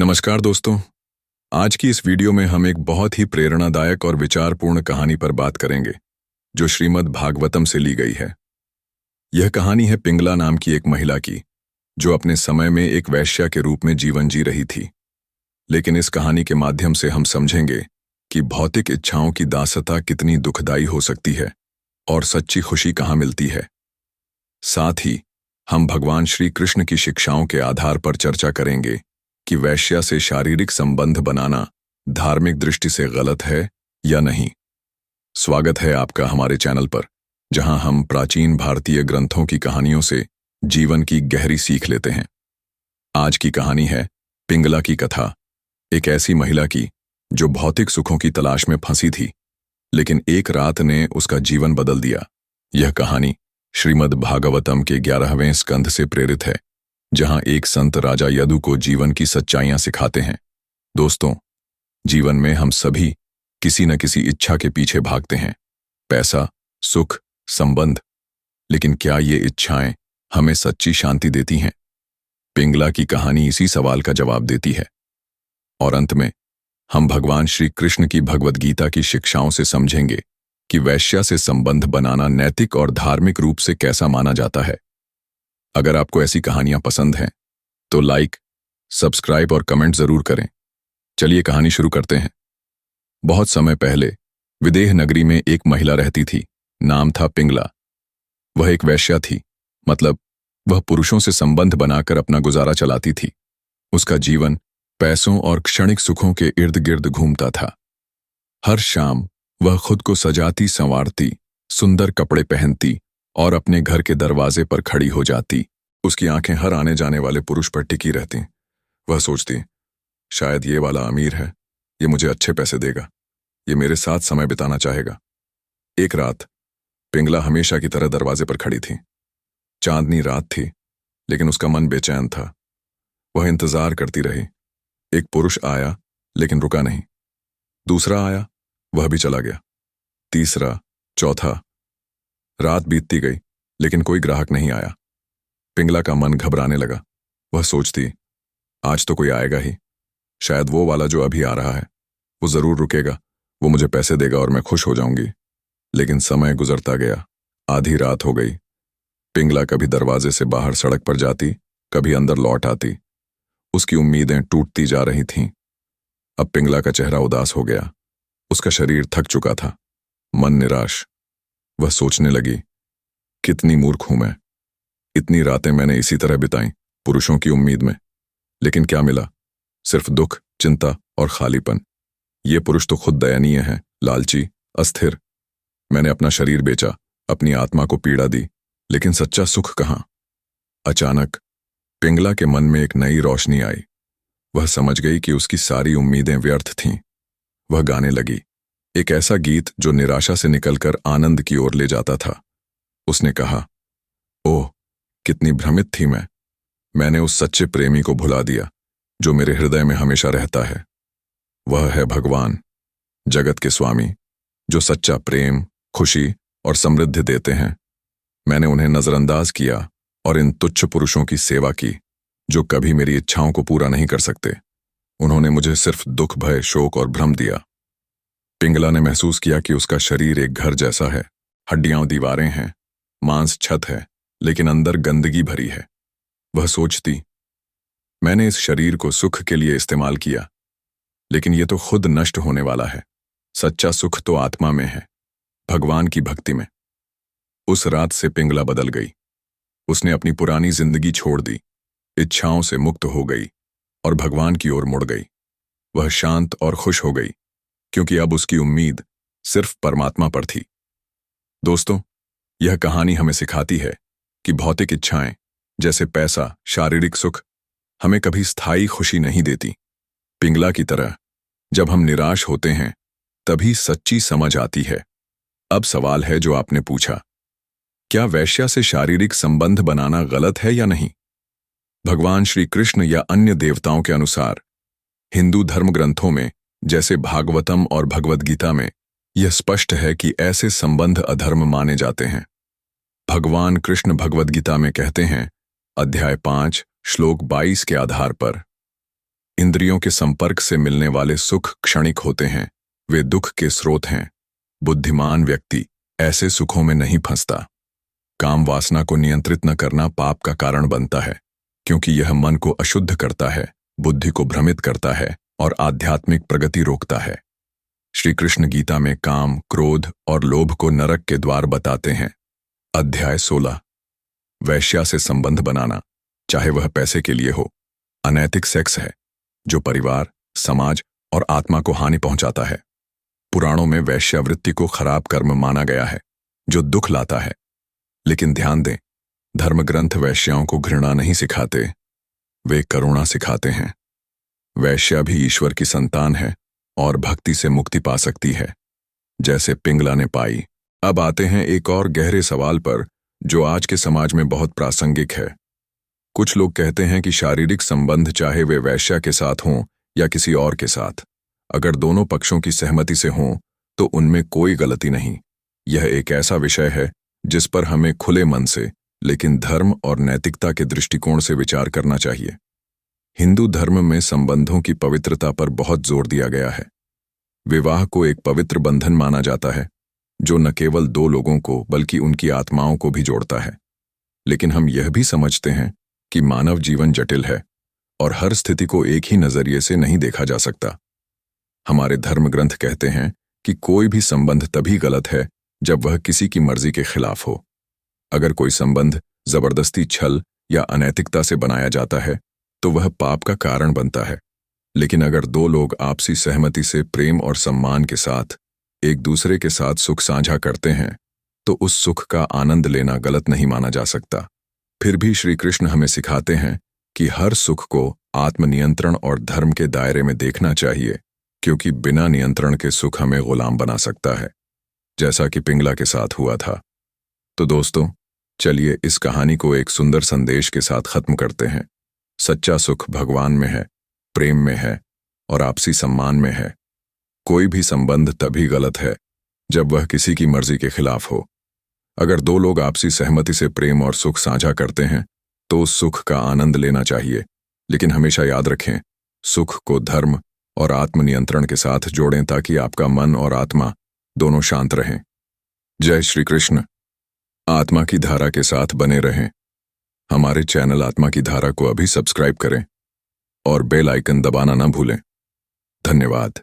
नमस्कार दोस्तों। आज की इस वीडियो में हम एक बहुत ही प्रेरणादायक और विचारपूर्ण कहानी पर बात करेंगे जो श्रीमद् भागवतम से ली गई है। यह कहानी है पिंगला नाम की एक महिला की जो अपने समय में एक वैश्या के रूप में जीवन जी रही थी। लेकिन इस कहानी के माध्यम से हम समझेंगे कि भौतिक इच्छाओं की दासता कितनी दुखदायी हो सकती है और सच्ची खुशी कहाँ मिलती है। साथ ही हम भगवान श्री कृष्ण की शिक्षाओं के आधार पर चर्चा करेंगे कि वैश्या से शारीरिक संबंध बनाना धार्मिक दृष्टि से गलत है या नहीं। स्वागत है आपका हमारे चैनल पर, जहां हम प्राचीन भारतीय ग्रंथों की कहानियों से जीवन की गहरी सीख लेते हैं। आज की कहानी है पिंगला की कथा, एक ऐसी महिला की जो भौतिक सुखों की तलाश में फंसी थी, लेकिन एक रात ने उसका जीवन बदल दिया। यह कहानी श्रीमद् भागवतम के 11वें स्कंध से प्रेरित है, जहां एक संत राजा यदु को जीवन की सच्चाइयां सिखाते हैं। दोस्तों, जीवन में हम सभी किसी न किसी इच्छा के पीछे भागते हैं, पैसा, सुख, संबंध। लेकिन क्या ये इच्छाएं हमें सच्ची शांति देती हैं? पिंगला की कहानी इसी सवाल का जवाब देती है। और अंत में हम भगवान श्री कृष्ण की भगवद गीता की शिक्षाओं से समझेंगे कि वैश्या से संबंध बनाना नैतिक और धार्मिक रूप से कैसा माना जाता है। अगर आपको ऐसी कहानियां पसंद हैं तो लाइक, सब्सक्राइब और कमेंट जरूर करें। चलिए कहानी शुरू करते हैं। बहुत समय पहले विदेह नगरी में एक महिला रहती थी। नाम था पिंगला। वह एक वैश्या थी, मतलब वह पुरुषों से संबंध बनाकर अपना गुजारा चलाती थी। उसका जीवन पैसों और क्षणिक सुखों के इर्द गिर्द घूमता था। हर शाम वह खुद को सजाती संवारती, सुंदर कपड़े पहनती और अपने घर के दरवाजे पर खड़ी हो जाती। उसकी आंखें हर आने जाने वाले पुरुष पर टिकी रहती। वह सोचती, शायद ये वाला अमीर है, ये मुझे अच्छे पैसे देगा, ये मेरे साथ समय बिताना चाहेगा। एक रात पिंगला हमेशा की तरह दरवाजे पर खड़ी थी। चांदनी रात थी, लेकिन उसका मन बेचैन था। वह इंतजार करती रही। एक पुरुष आया, लेकिन रुका नहीं। दूसरा आया, वह भी चला गया। तीसरा, चौथा। रात बीतती गई, लेकिन कोई ग्राहक नहीं आया। पिंगला का मन घबराने लगा। वह सोचती, आज तो कोई आएगा ही। शायद वो वाला जो अभी आ रहा है, वो जरूर रुकेगा, वो मुझे पैसे देगा और मैं खुश हो जाऊंगी। लेकिन समय गुजरता गया। आधी रात हो गई। पिंगला कभी दरवाजे से बाहर सड़क पर जाती, कभी अंदर लौट आती। उसकी उम्मीदें टूटती जा रही थीं। अब पिंगला का चेहरा उदास हो गया। उसका शरीर थक चुका था, मन निराश। वह सोचने लगी, कितनी मूर्ख हूं मैं। इतनी रातें मैंने इसी तरह बिताई, पुरुषों की उम्मीद में। लेकिन क्या मिला? सिर्फ दुख, चिंता और खालीपन। ये पुरुष तो खुद दयनीय हैं, लालची, अस्थिर। मैंने अपना शरीर बेचा, अपनी आत्मा को पीड़ा दी, लेकिन सच्चा सुख कहां? अचानक पिंगला के मन में एक नई रोशनी आई। वह समझ गई कि उसकी सारी उम्मीदें व्यर्थ थीं। वह गाने लगी, एक ऐसा गीत जो निराशा से निकलकर आनंद की ओर ले जाता था। उसने कहा, ओह, कितनी भ्रमित थी मैं। मैंने उस सच्चे प्रेमी को भुला दिया जो मेरे हृदय में हमेशा रहता है। वह है भगवान, जगत के स्वामी, जो सच्चा प्रेम, खुशी और समृद्धि देते हैं। मैंने उन्हें नजरअंदाज किया और इन तुच्छ पुरुषों की सेवा की जो कभी मेरी इच्छाओं को पूरा नहीं कर सकते। उन्होंने मुझे सिर्फ दुख, भय, शोक और भ्रम दिया। पिंगला ने महसूस किया कि उसका शरीर एक घर जैसा है। हड्डियां दीवारें हैं, मांस छत है, लेकिन अंदर गंदगी भरी है। वह सोचती, मैंने इस शरीर को सुख के लिए इस्तेमाल किया, लेकिन यह तो खुद नष्ट होने वाला है। सच्चा सुख तो आत्मा में है, भगवान की भक्ति में। उस रात से पिंगला बदल गई। उसने अपनी पुरानी जिंदगी छोड़ दी, इच्छाओं से मुक्त हो गई और भगवान की ओर मुड़ गई। वह शांत और खुश हो गई, क्योंकि अब उसकी उम्मीद सिर्फ परमात्मा पर थी। दोस्तों, यह कहानी हमें सिखाती है कि भौतिक इच्छाएं जैसे पैसा, शारीरिक सुख हमें कभी स्थायी खुशी नहीं देती। पिंगला की तरह जब हम निराश होते हैं, तभी सच्ची समझ आती है। अब सवाल है जो आपने पूछा, क्या वैश्या से शारीरिक संबंध बनाना गलत है या नहीं? भगवान श्री कृष्ण या अन्य देवताओं के अनुसार हिंदू धर्म ग्रंथों में जैसे भागवतम और भगवद गीता में यह स्पष्ट है कि ऐसे संबंध अधर्म माने जाते हैं। भगवान कृष्ण भगवद गीता में कहते हैं, अध्याय 5 श्लोक 22 के आधार पर, इंद्रियों के संपर्क से मिलने वाले सुख क्षणिक होते हैं, वे दुख के स्रोत हैं। बुद्धिमान व्यक्ति ऐसे सुखों में नहीं फंसता। काम वासना को नियंत्रित न करना पाप का कारण बनता है, क्योंकि यह मन को अशुद्ध करता है, बुद्धि को भ्रमित करता है और आध्यात्मिक प्रगति रोकता है। श्री कृष्ण गीता में काम, क्रोध और लोभ को नरक के द्वार बताते हैं। अध्याय 16। वैश्या से संबंध बनाना, चाहे वह पैसे के लिए हो, अनैतिक सेक्स है जो परिवार, समाज और आत्मा को हानि पहुंचाता है। पुराणों में वैश्यावृत्ति को खराब कर्म माना गया है जो दुख लाता है। लेकिन ध्यान दें, धर्मग्रंथ वैश्याओं को घृणा नहीं सिखाते, वे करुणा सिखाते हैं। वैश्या भी ईश्वर की संतान है और भक्ति से मुक्ति पा सकती है, जैसे पिंगला ने पाई। अब आते हैं एक और गहरे सवाल पर जो आज के समाज में बहुत प्रासंगिक है। कुछ लोग कहते हैं कि शारीरिक संबंध चाहे वे वैश्या के साथ हों या किसी और के साथ, अगर दोनों पक्षों की सहमति से हों तो उनमें कोई गलती नहीं। यह एक ऐसा विषय है जिस पर हमें खुले मन से, लेकिन धर्म और नैतिकता के दृष्टिकोण से विचार करना चाहिए। हिंदू धर्म में संबंधों की पवित्रता पर बहुत जोर दिया गया है। विवाह को एक पवित्र बंधन माना जाता है जो न केवल दो लोगों को बल्कि उनकी आत्माओं को भी जोड़ता है। लेकिन हम यह भी समझते हैं कि मानव जीवन जटिल है और हर स्थिति को एक ही नजरिए से नहीं देखा जा सकता। हमारे धर्म ग्रंथ कहते हैं कि कोई भी संबंध तभी गलत है जब वह किसी की मर्जी के खिलाफ हो। अगर कोई संबंध जबरदस्ती, छल या अनैतिकता से बनाया जाता है तो वह पाप का कारण बनता है। लेकिन अगर दो लोग आपसी सहमति से प्रेम और सम्मान के साथ एक दूसरे के साथ सुख साझा करते हैं तो उस सुख का आनंद लेना गलत नहीं माना जा सकता। फिर भी श्री कृष्ण हमें सिखाते हैं कि हर सुख को आत्मनियंत्रण और धर्म के दायरे में देखना चाहिए, क्योंकि बिना नियंत्रण के सुख हमें गुलाम बना सकता है, जैसा कि पिंगला के साथ हुआ था। तो दोस्तों, चलिए इस कहानी को एक सुंदर संदेश के साथ खत्म करते हैं। सच्चा सुख भगवान में है, प्रेम में है और आपसी सम्मान में है। कोई भी संबंध तभी गलत है जब वह किसी की मर्जी के खिलाफ हो। अगर दो लोग आपसी सहमति से प्रेम और सुख साझा करते हैं तो उस सुख का आनंद लेना चाहिए। लेकिन हमेशा याद रखें, सुख को धर्म और आत्मनियंत्रण के साथ जोड़ें ताकि आपका मन और आत्मा दोनों शांत रहें। जय श्री कृष्ण। आत्मा की धारा के साथ बने रहें। हमारे चैनल आत्मा की धारा को अभी सब्सक्राइब करें और बेल आइकन दबाना ना भूलें। धन्यवाद।